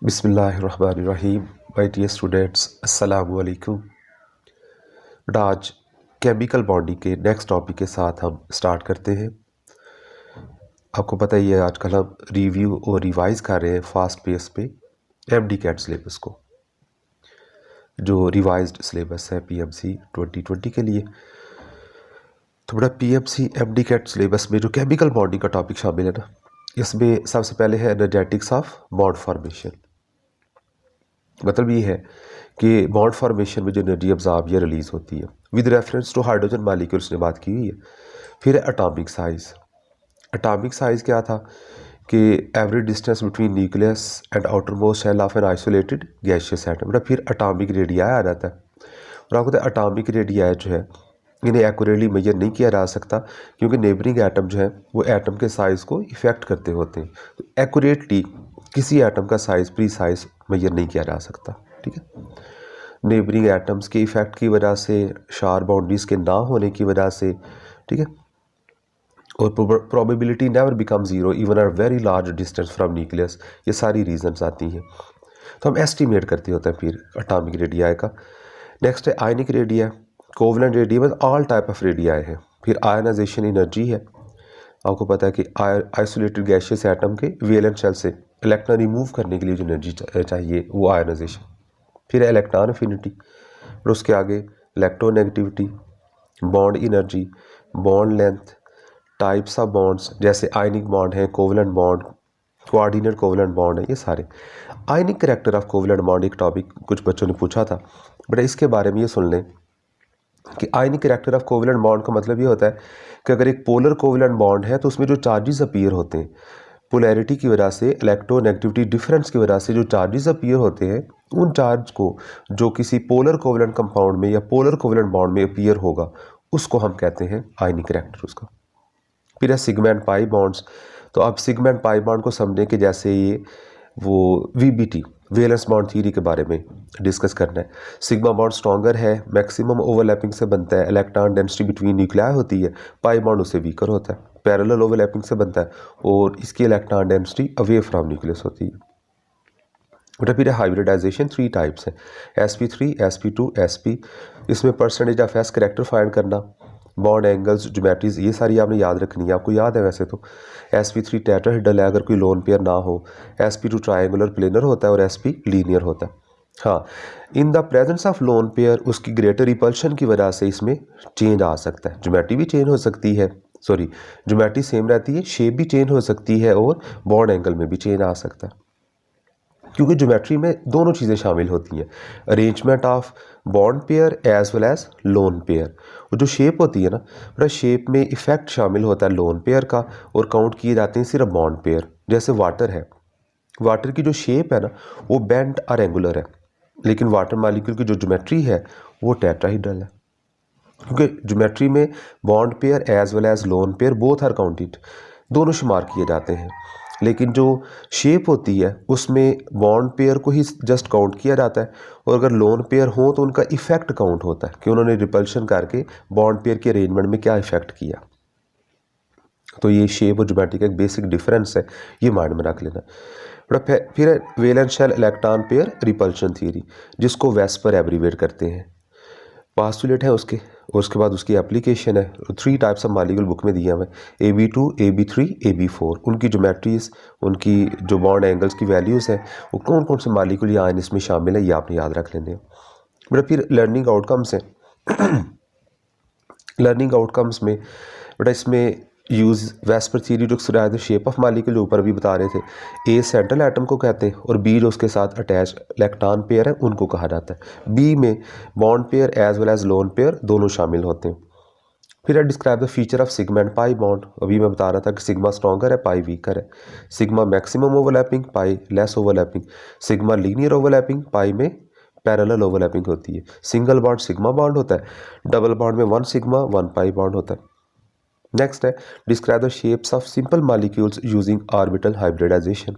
बिस्मिल्लाहिर्रहमानिर्रहीम। My dear students, अस्सलामु अलैकुम। बेटा आज केमिकल बॉन्डिंग के नेक्स्ट टॉपिक के साथ हम स्टार्ट करते हैं। आपको पता ही है आजकल हम रिव्यू और रिवाइज कर रहे हैं फास्ट पेस पे एमडी कैट सिलेबस को, जो रिवाइज्ड सिलेबस है पीएमसी 2020 के लिए। तो बेटा पीएमसी एमडी कैट सिलेबस में जो केमिकल बॉन्डिंग का टॉपिक शामिल है ना, इसमें सबसे पहले है एनर्जेटिक्स ऑफ बॉन्ड फॉर्मेशन। मतलब ये है कि बॉन्ड फॉर्मेशन में जो एनर्जी अब्जॉर्ब या रिलीज होती है with reference to hydrogen molecules ने बात की हुई है। फिर है एटॉमिक साइज। एटॉमिक साइज क्या था कि average distance between nucleus and outer most shell of an isolated gaseous atom. मतलब फिर एटॉमिक रेडियाई आ जाता है, और आपको पता है एटॉमिक रेडियाई जो है इन्हें एक्यूरेटली मेजर नहीं किया जा सकता, क्योंकि नेबरिंग एटम जो है वो एटम के साइज़ को इफेक्ट करते होते हैं। तो एक्यूरेटली किसी एटम का साइज़ प्री साइज मेजर नहीं किया जा सकता। ठीक है, नेबरिंग एटम्स के इफेक्ट की वजह से, शार्प बाउंड्रीज के ना होने की वजह से, ठीक है, और probability never become zero even are very large distance from nucleus, ये सारी रीजंस आती हैं। तो हम एस्टिमेट करते होते हैं फिर एटॉमिक रेडियाई का। नेक्स्ट है आयनिक रेडियाई। कोवलेंट रेडियाई में ऑल टाइप ऑफ रेडियाई है। फिर आयनाइजेशन एनर्जी है। आपको पता है कि आइसोलेटेड गैसियस एटम के वैलेंट शेल से इलेक्ट्रॉन रिमूव करने के लिए जो एनर्जी चाहिए वो आयनाइजेशन। फिर इलेक्ट्रॉन अफिनिटी, और उसके आगे electronegativity, bond energy, bond length, types of bonds जैसे आयनिक बॉन्ड है, covalent bond, coordinate covalent bond है, ये सारे। आयनिक कैरेक्टर ऑफ कोवलेंट बॉन्ड एक टॉपिक कुछ बच्चों ने पूछा था, बट इसके बारे में ये सुन लें कि आयनिक कैरेक्टर ऑफ कोवलेंट बॉन्ड का मतलब ये होता है कि अगर एक पोलर कोवलेंट बॉन्ड है तो उसमें जो चार्जेस अपीयर होते हैं, पोलैरिटी की वजह से, इलेक्ट्रोनेगेटिविटी डिफरेंस की वजह से जो चार्जेस अपीयर होते हैं, उन चार्ज को जो किसी पोलर कोवलेंट कंपाउंड में या पोलर कोवलेंट बॉन्ड में अपीयर होगा उसको हम कहते हैं आयनिक कैरेक्टर उसका। फिर है सिग्मा एंड पाई बॉन्ड्स। तो अब सिग्मा एंड पाई बॉन्ड को समझने के जैसे ये वो वीबीटी वैलेंस बॉन्ड थ्योरी के बारे में डिस्कस करना है। सिग्मा बॉन्ड स्ट्रॉन्गर है, मैक्सिमम ओवरलैपिंग से बनता है, इलेक्ट्रॉन डेंसिटी बिटवीन न्यूक्लियाई होती है। पाई बॉन्ड उससे वीकर होता है, पैरेलल ओवरलैपिंग से बनता है, और इसकी electron density away from nucleus होती है। बेटा फिर हाइब्रिडाइजेशन 3 टाइप्स है, sp3, sp2, sp। इसमें percentage of S character find करना, बॉन्ड एंगल्स, ज्योमेट्रीज, ये सारी आपने याद रखनी है। आपको याद है वैसे तो sp3 टेट्राहेड्रल है अगर कोई लोन पेयर ना हो, sp2 ट्रायंगुलर प्लेनर होता है और sp लीनियर होता है। हाँ, in the presence of lone pair उसकी ग्रेटर रिपल्शन की वजह से इसमें चेंज आ सकता है, ज्योमेट्री भी चेंज हो सकती है, सॉरी ज्योमेट्री सेम रहती है, शेप भी चेंज हो सकती है, और बॉन्ड एंगल में भी चेंज आ सकता है, क्योंकि ज्योमेट्री में दोनों चीज़ें शामिल होती हैं, arrangement of bond pair as well as lone pair. और जो शेप होती है ना, बड़ा शेप में इफेक्ट शामिल होता है लोन पेयर का, और काउंट किए जाते हैं सिर्फ बॉन्ड पेयर। जैसे वाटर है, वाटर की जो शेप है ना वो बेंट और एंगुलर है, लेकिन वाटर मॉलिक्यूल की जो ज्योमेट्री है वो टेट्राहेड्रल है, क्योंकि ज्योमेट्री में bond pair as well as lone pair both are counted, दोनों शुमार किए जाते हैं। लेकिन जो शेप होती है उसमें बॉन्ड पेयर को ही जस्ट काउंट किया जाता है, और अगर लोन पेयर हो तो उनका इफेक्ट काउंट होता है कि उन्होंने रिपल्शन करके बॉन्ड पेयर के अरेंजमेंट में क्या इफेक्ट किया। तो ये शेप और ज्योमेट्री का एक बेसिक डिफरेंस है, ये माइंड में रख लेना। फिर valence shell electron pair repulsion theory, जिसको वेस्पर एब्रीवेट करते हैं, पास्टुलेट है उसके, और उसके बाद उसकी एप्लीकेशन है। 3 टाइप्स ऑफ मॉलिक्यूल बुक में दिया हुआ है, AB2, AB3, AB4। उनकी ज्योमेट्रीज, उनकी जो बॉन्ड एंगल्स की वैल्यूज़ हैं, वो कौन कौन से मॉलिक्यूल या आयन इसमें शामिल है, ये आपने याद रख लेने हैं। बेटा फिर लर्निंग आउटकम्स हैं। लर्निंग आउटकम्स में बेटा इसमें यूज़ वेस्पर थ्योरी जो शेप ऑफ मॉलिक्यूल ऊपर भी बता रहे थे, ए सेंट्रल एटम को कहते हैं, और बी जो उसके साथ अटैच इलेक्ट्रॉन पेयर है उनको कहा जाता है। बी में bond pair as well as lone pair दोनों शामिल होते हैं। फिर है describe the feature of sigma and pi bond. अभी मैं बता रहा था कि सिग्मा स्ट्रॉन्गर है, पाई वीकर है। Sigma maximum overlapping, pi less overlapping. Sigma linear overlapping, pi में पैरेलल ओवरलैपिंग होती है। सिंगल बॉन्ड सिग्मा बॉन्ड होता है, डबल बॉन्ड में 1 सिग्मा 1 पाई बॉन्ड होता है। नेक्स्ट है describe the shapes of simple molecules using orbital hybridization.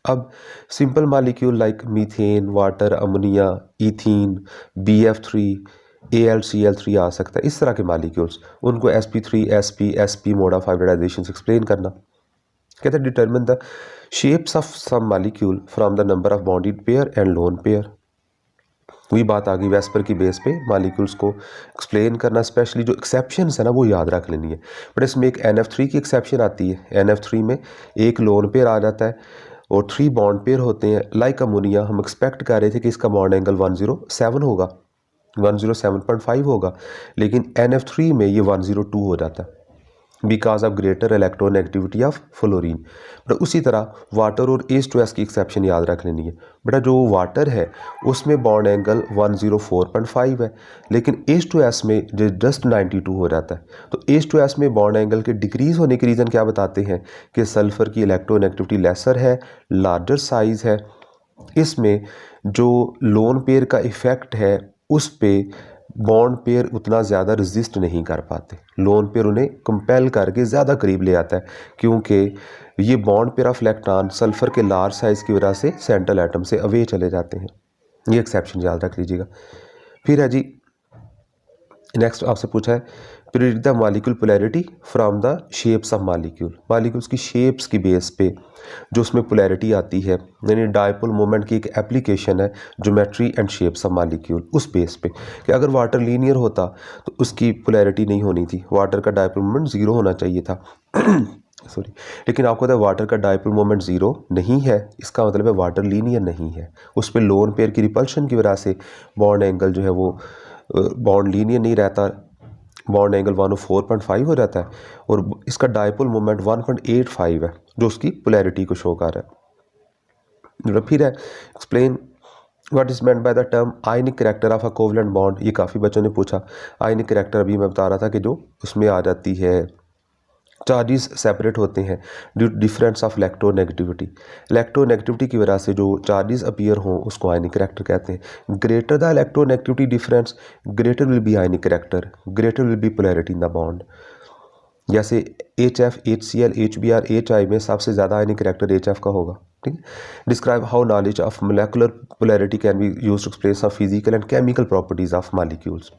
अब simple molecule like methane, water, ammonia, ethene, BF3, AlCl3 आ सकता है। इस तरह के मॉलिक्यूल्स, उनको sp3, sp mode of hybridization से एक्सप्लेन करना। कहते हैं determine the shapes of some molecule from the number of bonded pair and lone pair. वही बात आ गई वेस्पर की बेस पे मॉलिक्यूल्स को एक्सप्लेन करना, स्पेशली जो एक्सेप्शंस है ना वो याद रख लेनी है। बट इसमें एक NF3 की एक्सेप्शन आती है। NF3 में एक लोन पेयर आ जाता है और 3 बॉन्ड पेयर होते हैं। लाइक अमोनिया हम एक्सपेक्ट कर रहे थे कि इसका बॉन्ड एंगल 107 होगा, 107.5 होगा, लेकिन NF3 में ये 102 हो जाता है because of greater electronegativity of fluorine. But उसी तरह वाटर और H2S की एक्सेप्शन याद रख लेनी है। बेटा जो वाटर है उसमें बॉन्ड एंगल 104.5 है, लेकिन H2S में जो जस्ट 92 हो जाता है। तो H2S में बॉन्ड एंगल के डिक्रीज़ होने के रीज़न क्या बताते हैं कि सल्फ़र की इलेक्ट्रोनेगेटिविटी लेसर है, लार्जर साइज़ है। इसमें जो लोन पेयर का इफ़ेक्ट है उस पे बॉन्ड पेयर उतना ज़्यादा रेजिस्ट नहीं कर पाते। लोन पेयर उन्हें कंपेल करके ज़्यादा करीब ले आता है, क्योंकि ये bond pair of electron sulphur के लार्ज साइज़ की वजह से सेंट्रल एटम से अवे चले जाते हैं। ये एक्सेप्शन याद रख लीजिएगा। फिर है जी नेक्स्ट आपसे पूछा है predict the molecule polarity from the shapes of molecule. Molecules की शेप्स की बेस पे जो उसमें पोलैरिटी आती है, यानी डायपोल मोमेंट की एक एप्लीकेशन है geometry and shapes of molecule. उस बेस पे कि अगर वाटर लीनियर होता तो उसकी पोलैरिटी नहीं होनी थी, वाटर का डायपोल मोमेंट ज़ीरो होना चाहिए था सॉरी, लेकिन आपको पता है वाटर का डायपोल मोमेंट ज़ीरो नहीं है, इसका मतलब है वाटर लीनियर नहीं है। उस पर लोन पेयर की रिपल्शन की वजह से बॉन्ड एंगल जो है वो बॉन्ड लीनियर नहीं रहता, बॉन्ड एंगल 104.5 हो जाता है और इसका डायपोल मोमेंट 1.85 है जो उसकी पोलैरिटी को शो कर रहा है। फिर है explain what is meant by the term ionic character of a covalent bond. ये काफ़ी बच्चों ने पूछा। आयनिक करैक्टर अभी मैं बता रहा था कि जो उसमें आ जाती है चार्जेस सेपरेट होते हैं due difference of electronegativity. Electronegativity की वजह से जो चार्जेस अपीयर हों उसको आयनिक करैक्टर कहते हैं। Greater the electronegativity difference greater will be ionic character, greater will be polarity in the bond. जैसे HF, HCl, HBr, HI में सबसे ज़्यादा आयनिक करैक्टर HF का होगा। ठीक है। Describe how knowledge of molecular polarity can be used to explain of physical and chemical properties of molecules.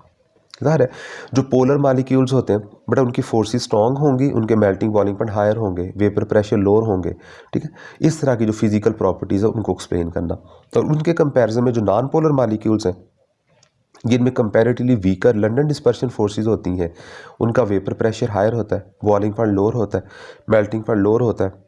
ज़ाहिर है जो पोलर मॉलिक्यूल्स होते हैं बट उनकी फोर्सेस स्ट्रॉन्ग होंगी, उनके मेल्टिंग बॉइलिंग पॉइंट हायर होंगे, वेपर प्रेशर लोअर होंगे। ठीक है। इस तरह की जो फिजिकल प्रॉपर्टीज़ है उनको एक्सप्लेन करना। और उनके कंपैरिजन में जो नॉन पोलर मॉलिक्यूल्स हैं जिनमें comparatively weaker London dispersion forces होती हैं, उनका वेपर प्रेशर हायर होता है, बॉइलिंग पॉइंट लोअर होता है, मेल्टिंग पॉइंट लोअर होता है।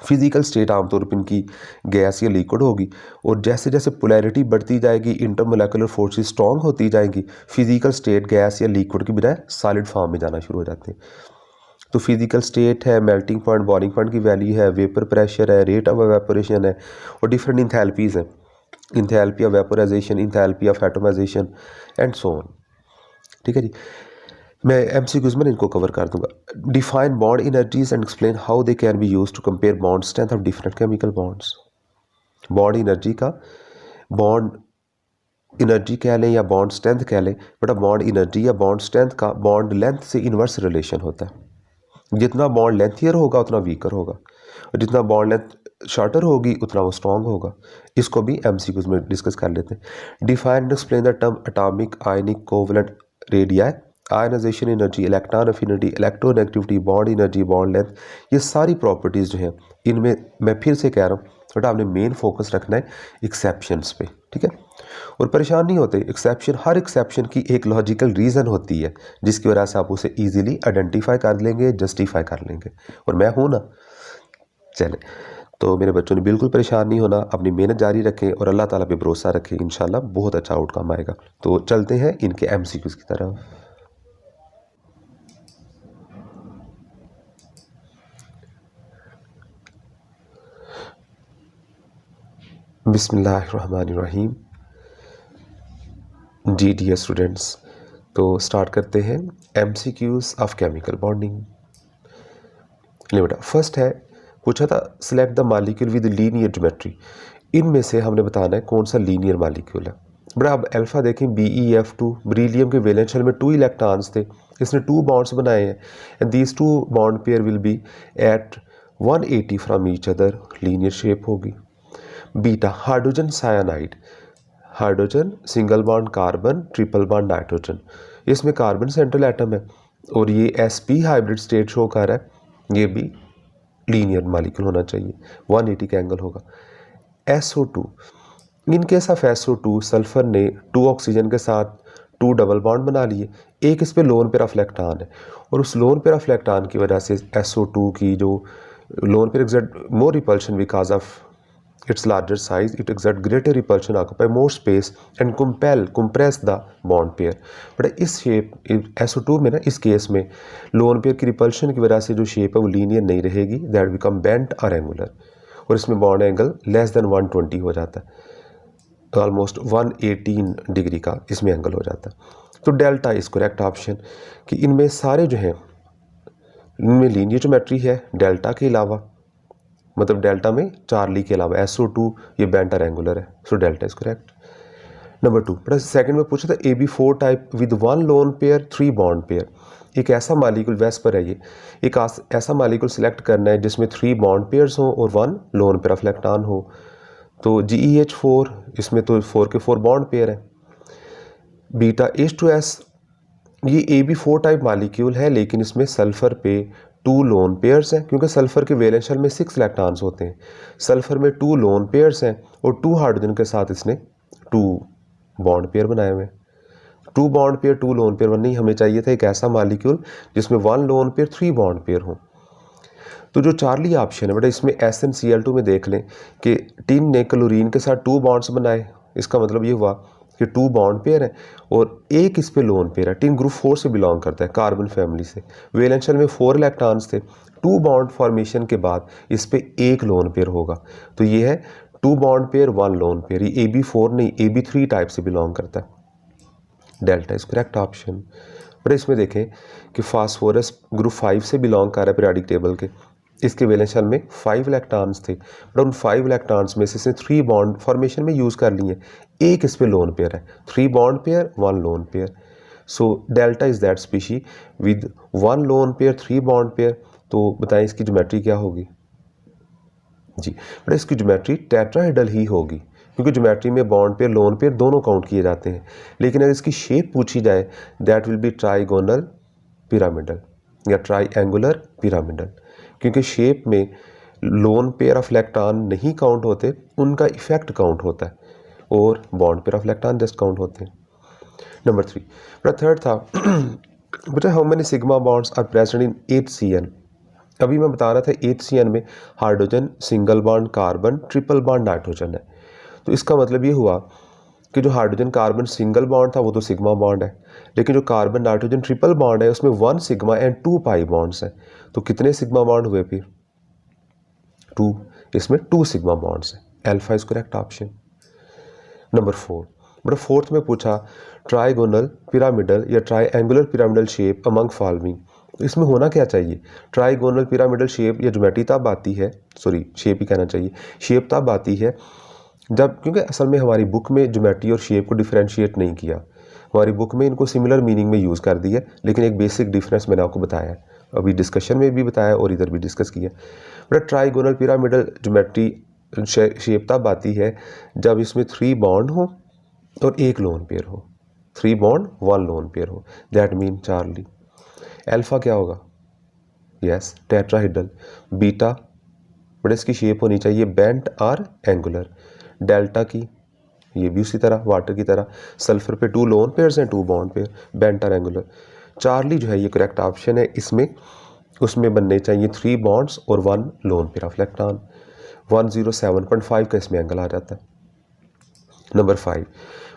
फिजिकल स्टेट आमतौर पर इनकी गैस या लिक्विड होगी और जैसे जैसे पोलैरिटी बढ़ती जाएगी, इंटरमोलेकुलर फोर्सेस स्ट्रॉन्ग होती जाएंगी, फिजिकल स्टेट गैस या लिक्विड की बजाय सॉलिड फॉर्म में जाना शुरू हो जाते हैं। तो फिजिकल स्टेट है, मेल्टिंग पॉइंट, बॉइलिंग पॉइंट की वैल्यू है, वेपर प्रेशर है, रेट ऑफ एवेपोरेशन है और डिफरेंट इंथैल्पीज़ हैं, enthalpy of vaporisation, enthalpy of atomisation and so on. ठीक है जी। मैं MCQs में इनको कवर कर दूंगा। Define bond energies and explain how they can be used to compare bond strength of different chemical bonds. Bond energy का, bond energy कह लें या बॉन्ड स्ट्रेंथ कह लें, बट बॉन्ड एनर्जी या बॉन्ड स्ट्रेंथ का बॉन्ड लेंथ से inverse relation होता है। जितना बॉन्ड लेंथियर होगा उतना वीकर होगा और जितना बॉन्ड लेंथ शॉर्टर होगी उतना वो स्ट्रॉन्ग होगा। इसको भी MCQs में डिस्कस कर लेते हैं। Define and explain the term atomic, ionic, covalent, radii, ionisation energy, electron affinity, electronegativity, bond energy, bond length, ये सारी प्रॉपर्टीज़ जो हैं इनमें मैं फिर से कह रहा हूँ बट आपने मेन फोकस रखना है एक्सेप्शंस पे। ठीक है। और परेशान नहीं होते, एक्सेप्शन, हर एक्सेप्शन की एक लॉजिकल रीज़न होती है जिसकी वजह से आप उसे ईजिली आइडेंटिफाई कर लेंगे, जस्टिफाई कर लेंगे। और मैं हूँ ना। चले तो मेरे बच्चों ने बिल्कुल परेशान नहीं होना, अपनी मेहनत जारी रखें और अल्लाह ताला पे भरोसा रखें, इंशाल्लाह बहुत अच्छा आउटकम आएगा। तो चलते हैं इनके MCQs की तरफ। बिस्मिल्लाहिर्रहमानिर्रहीम। जी डियर स्टूडेंट्स, तो स्टार्ट करते हैं MCQs ऑफ केमिकल बॉन्डिंग। बेटा फर्स्ट है, पूछा था select the molecule with linear geometry. इनमें से हमने बताना है कौन सा लीनियर मॉलिक्यूल है। बड़ा अब अल्फ़ा देखें BeF2, बेरिलियम के वैलेंस शेल में 2 इलेक्ट्रॉन्स थे, इसने 2 बॉन्ड्स बनाए हैं and these 2 bond pair will be at 180 from each other, linear shape होगी। Beta hydrogen cyanide, hydrogen single bond carbon, triple bond nitrogen, इसमें कार्बन सेंट्रल एटम है और ये sp हाइब्रिड स्टेट शो कर रहा है, ये भी लीनियर मालिक्यूल होना चाहिए, 180 का एंगल होगा। SO2, in case of SO2 sulphur ने 2 ऑक्सीजन के साथ 2 डबल बॉन्ड बना लिए, एक इस पे लोन पेयर ऑफ इलेक्ट्रॉन है और उस लोन पेयर ऑफ इलेक्ट्रॉन की वजह से SO2 की जो lone pair exert more repulsion because of its larger size, it exert greater repulsion, occupy more space and compress the bond pair। But इस shape SO2 में ना, इस केस में लोन पेयर की रिपल्शन की वजह से जो शेप है वो लीनियर नहीं रहेगी, दैट बिकम बेंट और एंगुलर, और इसमें बॉन्ड एंगल लेस देन 120 हो जाता है, तो ऑलमोस्ट 118 डिग्री का इसमें एंगल हो जाता है। तो डेल्टा इज करेक्ट ऑप्शन कि इनमें सारे जो हैं इनमें लीनियर ज्योमेट्री है डेल्टा के अलावा, मतलब डेल्टा में चार्ली के अलावा SO2 ये बेंट और एंगुलर है, so delta is correct. Number 2, बड़ा सेकंड में पूछा था AB4 type with 1 lone pair 3 bond pair. एक ऐसा मालिक्यूल वेस्ट पर है, ये एक ऐसा मालिक्यूल सिलेक्ट करना है जिसमें 3 बॉन्ड पेयर्स हों और 1 लोन पेयर ऑफ इलेक्ट्रॉन हो। तो GeH4, इसमें तो 4 के 4 बॉन्ड पेयर हैं। बीटा H2S, ये AB4 टाइप मालिक्यूल है लेकिन इसमें सल्फर पे 2 लोन पेयर्स हैं, क्योंकि सल्फर के वैलेंस शेल में 6 इलेक्ट्रॉन्स होते हैं, सल्फर में 2 लोन पेयर्स हैं और 2 हाइड्रोजन के साथ इसने 2 बॉन्ड पेयर बनाए हुए हैं। 2 बॉन्ड पेयर 2 लोन पेयर नहीं, हमें चाहिए था एक ऐसा मालिक्यूल जिसमें 1 लोन पेयर 3 बॉन्ड पेयर हो। तो जो चार्ली ऑप्शन है बेटा, इसमें SnCl2 में देख लें कि टिन ने क्लोरीन के साथ 2 बॉन्ड्स बनाए, इसका मतलब ये हुआ कि 2 बॉन्ड पेयर है और एक इस पे लोन पेयर है। टिन ग्रुप 4 से बिलोंग करता है, कार्बन फैमिली से, वैलेंस शेल में 4 इलेक्ट्रॉन्स थे, 2 बॉन्ड फॉर्मेशन के बाद इस पे एक लोन पेयर होगा, तो ये है 2 बॉन्ड पेयर 1 लोन पेयर। ये AB4 नहीं AB3 टाइप से बिलोंग करता है, डेल्टा इज करेक्ट ऑप्शन। पर इसमें देखें कि फास्फोरस ग्रुप 5 से बिलोंग कर रहा है पीरियोडिक टेबल के, इसके वैलेंस शेल में 5 इलेक्ट्रॉन्स थे, बट उन 5 इलेक्ट्रॉन्स में से इसने 3 बॉन्ड फॉर्मेशन में यूज़ कर लिए, एक इस पे लोन पेयर है, 3 bond pair 1 lone pair. So delta is that species with 1 lone pair 3 bond pair. तो बताएं इसकी ज्योमेट्री क्या होगी जी, बट इसकी ज्योमेट्री टेट्राहेड्रल ही होगी, क्योंकि ज्योमेट्री में बॉन्ड पेयर लोन पेयर दोनों काउंट किए जाते हैं। लेकिन अगर इसकी शेप पूछी जाए that will be trigonal pyramidal या ट्राइएंगुलर पिरामिडल, क्योंकि शेप में लोन पेयर ऑफ इलेक्ट्रॉन नहीं काउंट होते, उनका इफेक्ट काउंट होता है और bond pair of electron just count होते हैं। नंबर 3, बड़ा थर्ड था बेटा how many sigma bonds are present in HCN। अभी मैं बता रहा था HCN में hydrogen single bond carbon triple bond nitrogen है, तो इसका मतलब ये हुआ कि जो हाइड्रोजन कार्बन सिंगल बॉन्ड था वो तो सिग्मा बॉन्ड है, लेकिन जो कार्बन नाइट्रोजन ट्रिपल बॉन्ड है उसमें 1 सिग्मा एंड 2 पाई बॉन्ड्स हैं। तो कितने सिग्मा बॉन्ड हुए फिर? 2, इसमें 2 सिग्मा बॉन्ड्स हैं, alpha is correct option. Number 4, बड़ा फोर्थ में पूछा ट्राइगोनल पिरामिडल या triangular pyramidal shape among following. तो इसमें होना क्या चाहिए? ट्राइगोनल पिरामिडल शेप या ज्योमेट्री तब आती है, सॉरी शेप ही कहना चाहिए, शेप तब आती है जब, क्योंकि असल में हमारी बुक में ज्योमेट्री और शेप को डिफरेंशिएट नहीं किया, हमारी बुक में इनको सिमिलर मीनिंग में यूज़ कर दिया, लेकिन एक बेसिक डिफरेंस मैंने आपको बताया है, अभी डिस्कशन में भी बताया और इधर भी डिस्कस किया। But trigonal pyramidal geometry shape तब आती है जब इसमें 3 बॉन्ड हो और 1 लोन पेयर हो, 3 बॉन्ड 1 लोन पेयर हो, दैट मीन चार्ली। अल्फा क्या होगा? Yes tetrahedral. बीटा बट इसकी शेप होनी चाहिए बेंट और एंगुलर। डेल्टा की ये भी उसी तरह वाटर की तरह, सल्फर पे 2 लोन पेयर्स हैं 2 बॉन्ड पेयर, बेंट और एंगुलर। चार्ली जो है ये करेक्ट ऑप्शन है, इसमें उसमें बनने चाहिए 3 बॉन्ड्स और 1 लोन पेयर ऑफ इलेक्ट्रॉन। 107.5 का इसमें एंगल आ जाता है। Number 5,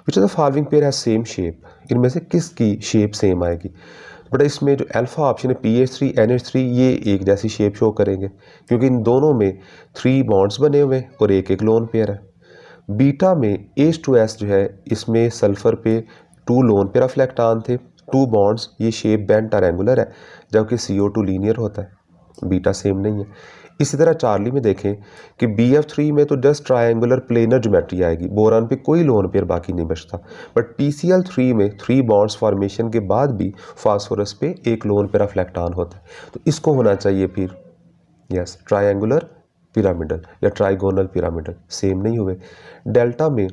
which of the following pair has same shape, इनमें से किसकी शेप सेम आएगी? बट इसमें जो अल्फा ऑप्शन है PH3 NH3 ये एक जैसी शेप शो करेंगे, क्योंकि इन दोनों में 3 बॉन्ड्स बने हुए और एक एक लोन पेयर है। बीटा में H2S जो है इसमें सल्फर पे 2 लोन पेयर ऑफ इलेक्ट्रॉन थे, 2 बॉन्ड्स, ये शेप बेंट और एंगुलर है, जबकि CO2 लीनियर होता है, बीटा सेम नहीं है। इसी तरह चार्ली में देखें कि BF3 में तो जस्ट ट्रायंगुलर प्लेनर ज्योमेट्री आएगी, बोरान पे कोई लोन पेयर बाकी नहीं बचता, बट PCl3 में 3 बॉन्ड्स फॉर्मेशन के बाद भी फास्फोरस पे एक लोन पेयर ऑफ इलेक्ट्रॉन होता है, तो इसको होना चाहिए फिर यस ट्रायंगुलर पिरामिडल या ट्राइगोनल पिरामिडल, सेम नहीं हुए। डेल्टा में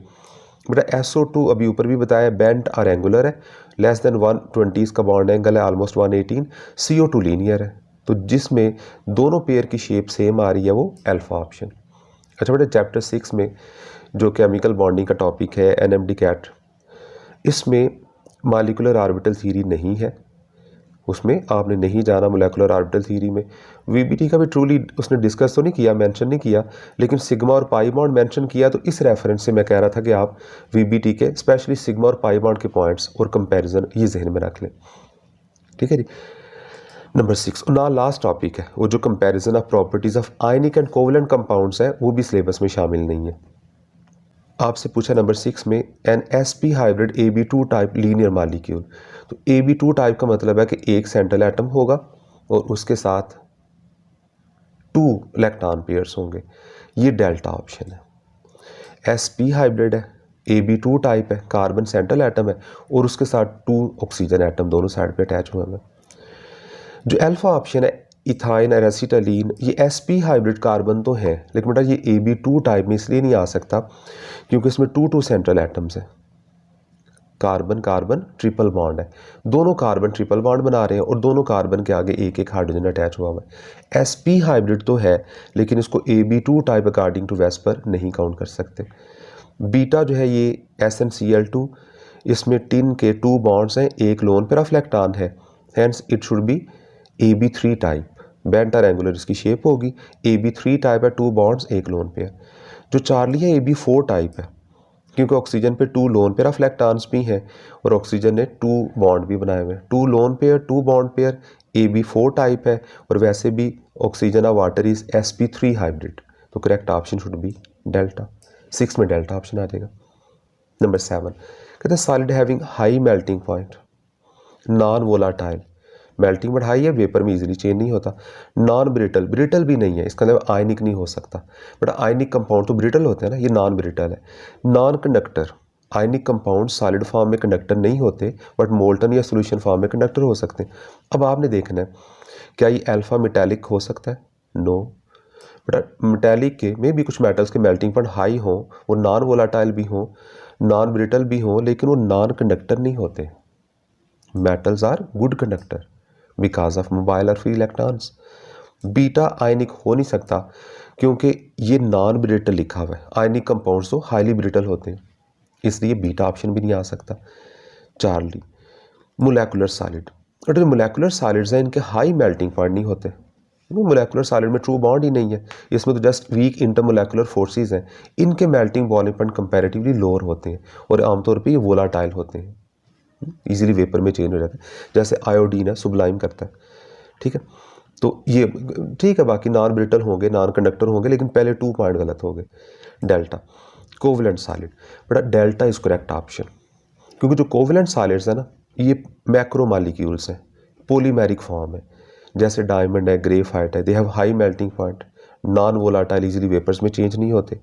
बेटा SO2 अभी ऊपर भी बताया बेंट और एंगुलर है, लेस देन 120 का बॉन्ड एंगल है, ऑलमोस्ट 118। CO2 लीनियर है, तो जिसमें दोनों पेयर की शेप सेम आ रही है वो अल्फ़ा ऑप्शन। अच्छा बेटा, चैप्टर 6 में जो केमिकल बॉन्डिंग का टॉपिक है NMD कैट, इसमें मॉलिक्यूलर ऑर्बिटल थ्योरी नहीं है, उसमें आपने नहीं जाना मोलेकुलर ऑर्बिटल थ्योरी में। VBT का भी ट्रूली उसने डिस्कस तो नहीं किया, मेंशन नहीं किया, लेकिन सिग्मा और पाई बॉन्ड मेंशन किया। तो इस रेफरेंस से मैं कह रहा था कि आप VBT के स्पेशली सिग्मा और पाई बॉन्ड के पॉइंट्स और कंपैरिजन ये जहन में रख लें। ठीक है जी। नंबर 6 ना लास्ट टॉपिक है, वो जो comparison of properties of ionic and covalent compounds है, वो भी सिलेबस में शामिल नहीं है। आपसे पूछा नंबर 6 में an sp hybrid AB2 type linear molecule. तो AB2 टाइप का मतलब है कि एक सेंट्रल एटम होगा और उसके साथ 2 इलेक्ट्रॉन पेयर्स होंगे, ये डेल्टा ऑप्शन है। sp हाइब्रिड है, AB2 टाइप है, कार्बन सेंट्रल एटम है और उसके साथ 2 ऑक्सीजन एटम दोनों साइड पे अटैच हुए हैं। जो अल्फा ऑप्शन है इथाइन और एसिटालीन, ये sp हाइब्रिड कार्बन तो है, लेकिन बेटा ये AB2 टाइप में इसलिए नहीं आ सकता क्योंकि इसमें 2 सेंट्रल एटम्स हैं। कार्बन कार्बन ट्रिपल बॉन्ड है, दोनों कार्बन ट्रिपल बॉन्ड बना रहे हैं और दोनों कार्बन के आगे एक एक हाइड्रोजन अटैच हुआ है। sp हाइब्रिड तो है, लेकिन इसको AB2 type according to VSEPR नहीं काउंट कर सकते। बीटा जो है ये SnCl2, इसमें टिन के 2 बॉन्ड्स हैं, एक लोन पेयर ऑफ इलेक्ट्रॉन है, hence it should be AB3 type, bent regular इसकी शेप होगी। AB3 टाइप है, 2 बॉन्ड्स एक लोन पेयर। जो चार्ली है AB4 टाइप है, क्योंकि ऑक्सीजन पे 2 लोन पेयर ऑफ इलेक्ट्रॉन्स भी हैं और ऑक्सीजन ने 2 बॉन्ड भी बनाए हुए हैं, 2 lone pair 2 bond pair, AB4 type है। और वैसे भी oxygen of water is sp3 hybrid, तो correct option should be delta. 6 में डेल्टा ऑप्शन आ जाएगा। नंबर 7 कहते हैं solid having high melting point, non volatile, melting point high है, वेपर में इजीली चेंज नहीं होता। नॉन ब्रिटल, ब्रिटल भी नहीं है, इसका मतलब आयनिक नहीं हो सकता, बट आयनिक कंपाउंड तो ब्रिटल होते हैं ना, ये नॉन ब्रिटल है। Non conductor, ionic compound solid form में कंडक्टर नहीं होते, बट मोल्टन या सोल्यूशन फॉर्म में कंडक्टर हो सकते हैं। अब आपने देखना है क्या ये अल्फा मेटालिक हो सकता है? नो। बट मेटालिक के में भी कुछ मेटल्स के मेल्टिंग पॉइंट हाई हो, वो नॉन वोलाटाइल भी हो, नॉन ब्रिटल भी हो, लेकिन वो नॉन कंडक्टर नहीं होते। Metals are good conductor because of mobile और फ्री इलेक्ट्रॉन्स। बीटा आयनिक हो नहीं सकता क्योंकि ये नॉन ब्रिटल लिखा हुआ है, आयनिक कंपाउंड्स तो हाईली ब्रिटल होते हैं, इसलिए बीटा ऑप्शन भी नहीं आ सकता। चार्ली मोलेकुलर सॉलिड, और जो मोलेकुलर सॉलिड्स हैं इनके हाई मेल्टिंग पॉइंट नहीं होते, मोलेकुलर सॉलिड में ट्रू बॉन्ड ही नहीं है, इसमें तो जस्ट वीक इंटरमोलेकुलर फोर्सेस हैं, इनके melting boiling point comparatively lower होते हैं और आमतौर पे ये वोलाटाइल होते हैं, इजीली वेपर में चेंज हो जाता है। जैसे आयोडीन है, सुब्लाइम करता है, ठीक है, तो ये ठीक है। बाकी नॉन ब्रिटल होंगे, नॉन कंडक्टर होंगे, लेकिन पहले 2 पॉइंट गलत हो गए। Delta covalent solid, but delta is correct option, क्योंकि जो कोवलेंट सॉलिड्स है ना, ये मैक्रो मॉलिक्यूल्स हैं, पॉलीमेरिक फॉर्म है, जैसे डायमंड है, ग्रेफाइट है, they have high melting point, non volatile easily vapours में चेंज नहीं होते,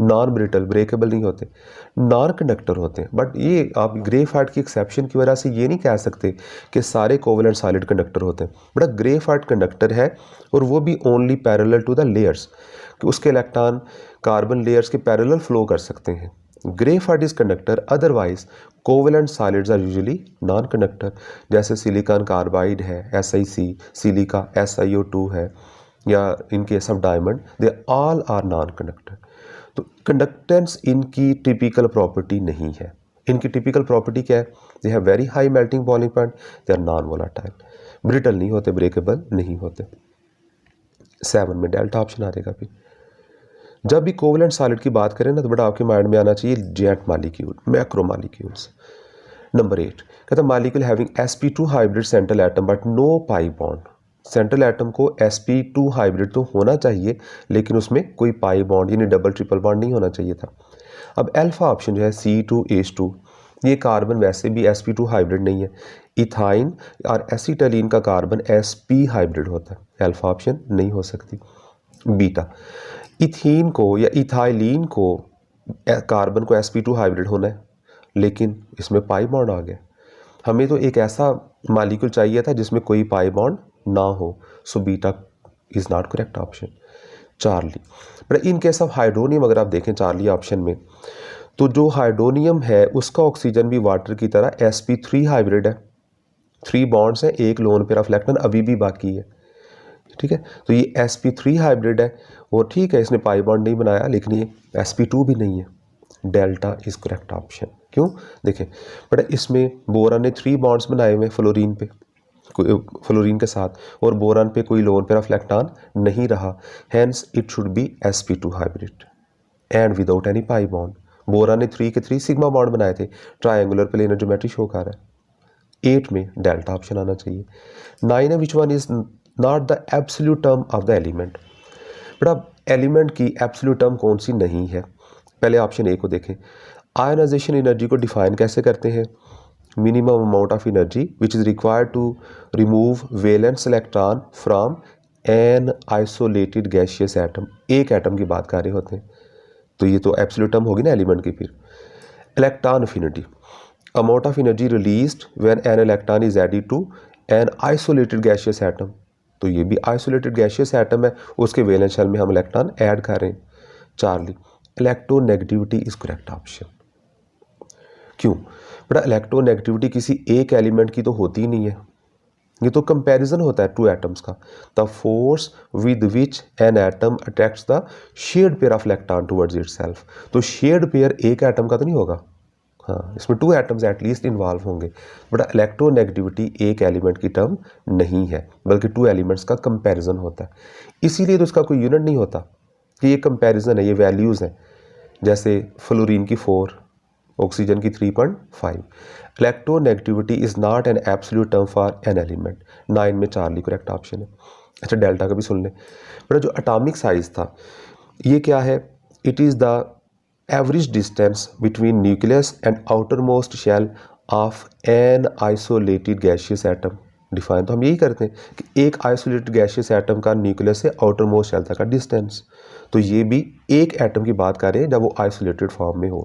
नॉन ब्रिटल ब्रेकेबल नहीं होते, नॉन कंडक्टर होते हैं। बट ये आप ग्रेफाइट की एक्सेप्शन की वजह से ये नहीं कह सकते कि सारे कोवलेंट सॉलिड कंडक्टर होते हैं। बट ग्रेफाइट कंडक्टर है और वो भी only parallel to the layers, कि उसके इलेक्ट्रॉन कार्बन लेयर्स के पैरेलल फ्लो कर सकते हैं। Graphite is conductor, otherwise covalent solids are usually non conductor, जैसे सिलिकॉन कार्बाइड है SiC, सिलिका SiO2 है, या in case of diamond they all are non conductor. तो कंडक्टेंस इनकी टिपिकल प्रॉपर्टी नहीं है। इनकी टिपिकल प्रॉपर्टी क्या है? They have very high melting boiling point, they are non volatile, brittle नहीं होते, ब्रेकेबल नहीं होते। 7 में डेल्टा ऑप्शन आ जाएगा। फिर जब भी कोवलेंट सॉलिड की बात करें ना, तो बेटा आपके माइंड में आना चाहिए giant molecule, macro molecules. Number 8 कहता है molecule having sp2 hybrid central atom but no pi bond. Central atom को sp2 हाइब्रिड तो होना चाहिए, लेकिन उसमें कोई पाई बॉन्ड यानी डबल ट्रिपल बॉन्ड नहीं होना चाहिए था। अब अल्फा ऑप्शन जो है C2H2, ये कार्बन वैसे भी sp2 हाइब्रिड नहीं है। इथाइन और एसिटालीन का कार्बन sp हाइब्रिड होता है, अल्फा ऑप्शन नहीं हो सकती। बीटा इथीन को या इथाइलिन को कार्बन को sp2 हाइब्रिड होना है, लेकिन इसमें पाई बॉन्ड आ गया। हमें तो एक ऐसा मॉलिक्यूल चाहिए था जिसमें कोई पाई बॉन्ड ना हो, so beta is not correct option. Charlie, but in case of hydronium अगर आप देखें चार्ली ऑप्शन में, तो जो हाइड्रोनियम है उसका ऑक्सीजन भी वाटर की तरह sp3 हाइब्रिड है, 3 बॉन्ड्स हैं, एक लोन पेयर ऑफ इलेक्ट्रॉन अभी भी बाकी है। ठीक है। तो ये sp3 हाइब्रिड है और ठीक है इसने पाई बॉन्ड नहीं बनाया, लेकिन ये sp2 भी नहीं है। Delta is correct option. क्यों? देखें बट इसमें बोरान ने 3 बॉन्ड्स बनाए हुए फ्लोरीन पे, फ्लोरीन के साथ, और बोरान पे कोई लोन पेयर ऑफ इलेक्ट्रॉन नहीं रहा, hence it should be sp2 hybrid and without any pi bond. Boron ने 3 के 3 सिग्मा बॉन्ड बनाए थे, ट्रायंगुलर प्लेनर ज्योमेट्री शो कर रहा है। 8 में डेल्टा ऑप्शन आना चाहिए। 9 है which one is not the absolute term of the element. But element की एब्सोल्यूट टर्म कौन सी नहीं है? पहले ऑप्शन ए को देखें। आयनाइजेशन एनर्जी को डिफाइन कैसे करते हैं? Minimum amount of energy which is required to remove valence electron from an isolated gaseous atom. एक एटम की बात कर रहे होते हैं, तो ये तो एब्सोल्यूट टर्म होगी ना एलिमेंट की। फिर electron affinity, amount of energy released when an electron is added to an isolated gaseous atom. तो ये भी आइसोलेटेड गैसियस एटम है, उसके वैलेंस शेल में हम इलेक्ट्रॉन ऐड कर रहे हैं। Charlie, electronegativity is correct option. क्यों? बड़ा इलेक्ट्रोनेगेटिविटी किसी एक एलिमेंट की तो होती ही नहीं है, ये तो कंपैरिजन होता है टू एटम्स का। The force with which an atom attracts the shared pair of electron towards itself. तो शेयर्ड पेयर एक एटम का तो नहीं होगा, हाँ इसमें 2 एटम्स एटलीस्ट इन्वॉल्व होंगे। बट इलेक्ट्रोनेगेटिविटी एक एलिमेंट की टर्म नहीं है, बल्कि 2 एलिमेंट्स का कंपैरिजन होता है। इसीलिए तो इसका कोई यूनिट नहीं होता कि ये कंपैरिजन है, ये वैल्यूज़ हैं। जैसे फ्लोरीन की 4, ऑक्सीजन की 3.5। Electronegativity is not an absolute term for an element. 9 में चार्ली करेक्ट ऑप्शन है। अच्छा डेल्टा का भी सुन लें। बट जो एटॉमिक साइज था ये क्या है? It is the average distance between nucleus and outer most shell of an isolated gaseous atom. Define तो हम यही करते हैं कि एक आइसोलेटेड गैसियस एटम का न्यूक्लियस से आउटर मोस्ट शेल तक का डिस्टेंस। तो ये भी एक एटम की बात कर रहे हैं जब वो आइसोलेटेड फॉर्म में हो।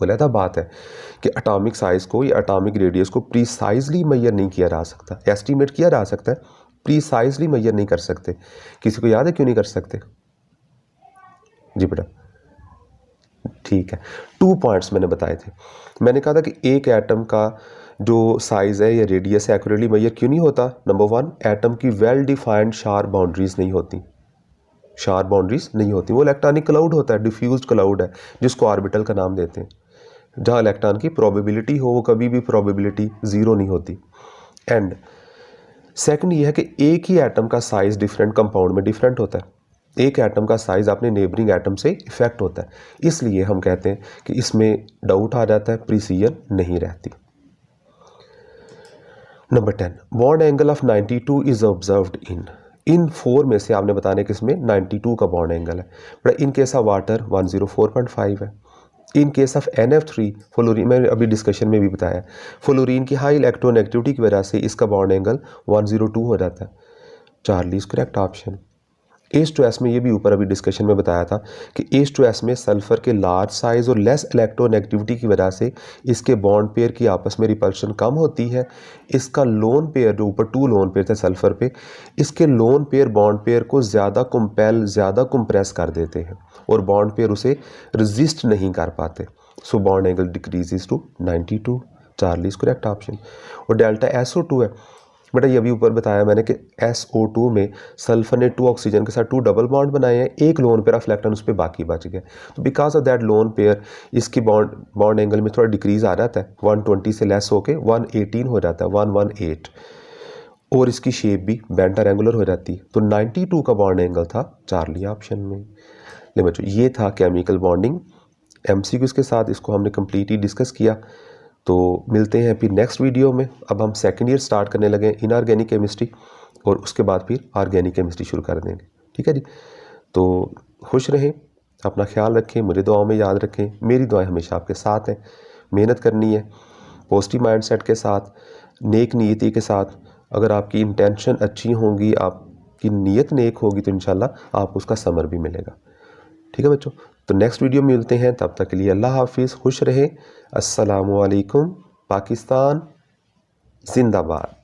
बोला था बात है कि एटॉमिक साइज को या एटॉमिक रेडियस को प्रीसाइजली मेजर नहीं किया जा सकता, एस्टिमेट किया जा सकता है, प्रीसाइजली मेजर नहीं कर सकते। किसी को याद है क्यों नहीं कर सकते? जी बेटा ठीक है, 2 पॉइंट्स मैंने बताए थे। मैंने कहा था कि एक एटम का जो साइज़ है या रेडियस है एक्यूरेटली मेजर क्यों नहीं होता? नंबर 1, एटम की वेल डिफाइंड शार्प बाउंड्रीज नहीं होती, शार्प बाउंड्रीज नहीं होती। वो इलेक्ट्रॉनिक क्लाउड होता है, डिफ्यूज्ड क्लाउड है, जिसको ऑर्बिटल का नाम देते हैं। जहाँ इलेक्ट्रॉन की प्रोबेबिलिटी हो वो कभी भी प्रोबेबिलिटी 0 नहीं होती। एंड सेकंड ये है कि एक ही एटम का साइज़ डिफरेंट कंपाउंड में डिफरेंट होता है। एक एटम का साइज़ अपने नेबरिंग एटम से इफेक्ट होता है, इसलिए हम कहते हैं कि इसमें डाउट आ जाता है, प्रिसीजन नहीं रहती। Number 10, bond angle of 92 is observed in 4 में से आपने बताने कि इसमें 92 का बॉन्ड एंगल है। But in case of water 104.5 है। इन केस ऑफ NF3 फ्लोरीन, मैंने अभी डिस्कशन में भी बताया, फ्लोरीन की हाई इलेक्ट्रोनेगेटिविटी की वजह से इसका बॉन्ड एंगल 102 हो जाता है। Charlie is correct option. H2S में ये भी ऊपर अभी डिस्कशन में बताया था कि H2S में सल्फ़र के लार्ज साइज़ और लेस इलेक्ट्रोनेगेटिविटी की वजह से इसके बॉन्ड पेयर की आपस में रिपल्शन कम होती है। इसका लोन पेयर, जो ऊपर 2 लोन पेयर थे सल्फ़र पे, इसके लोन पेयर बॉन्ड पेयर को ज़्यादा कंप्रेस कर देते हैं और बॉन्ड पेयर उसे रजिस्ट नहीं कर पाते। So bond angle decreases to 92। Charlie is correct option. और डेल्टा SO2 है बेटा, ये अभी ऊपर बताया मैंने कि SO2 में सल्फर ने 2 ऑक्सीजन के साथ 2 डबल बॉन्ड बनाए हैं, एक लोन पेयर ऑफ इलेक्ट्रॉन उस पर बाकी बच गया। तो because of that lone pair इसकी बॉन्ड एंगल में थोड़ा डिक्रीज आ जाता है, 120 से लेस होके 118 हो जाता है, 118, और इसकी शेप भी बेंट रेगुलर हो जाती है। तो 92 का बॉन्ड एंगल था चार्ली ऑप्शन में। ले बच्चों ये था केमिकल बॉन्डिंग MCQs के साथ, इसको हमने कम्प्लीटली डिस्कस किया। तो मिलते हैं फिर नेक्स्ट वीडियो में। अब हम सेकेंड ईयर स्टार्ट करने लगे इनऑर्गेनिक केमिस्ट्री, और उसके बाद फिर ऑर्गेनिक केमिस्ट्री शुरू कर देंगे। ठीक है जी, तो खुश रहें, अपना ख्याल रखें, मुझे दुआओं में याद रखें। मेरी दुआएं हमेशा आपके साथ हैं। मेहनत करनी है पॉजिटिव माइंडसेट के साथ, नेक नीयती के साथ। अगर आपकी इंटेंशन अच्छी होंगी, आपकी नीयत नेक होगी, तो इंशाल्लाह आपको उसका समर भी मिलेगा। ठीक है बच्चों, तो नेक्स्ट वीडियो में मिलते हैं। तब तक के लिए अल्लाह हाफिज़, खुश रहें। अस्सलामु अलैकुम। पाकिस्तान जिंदाबाद।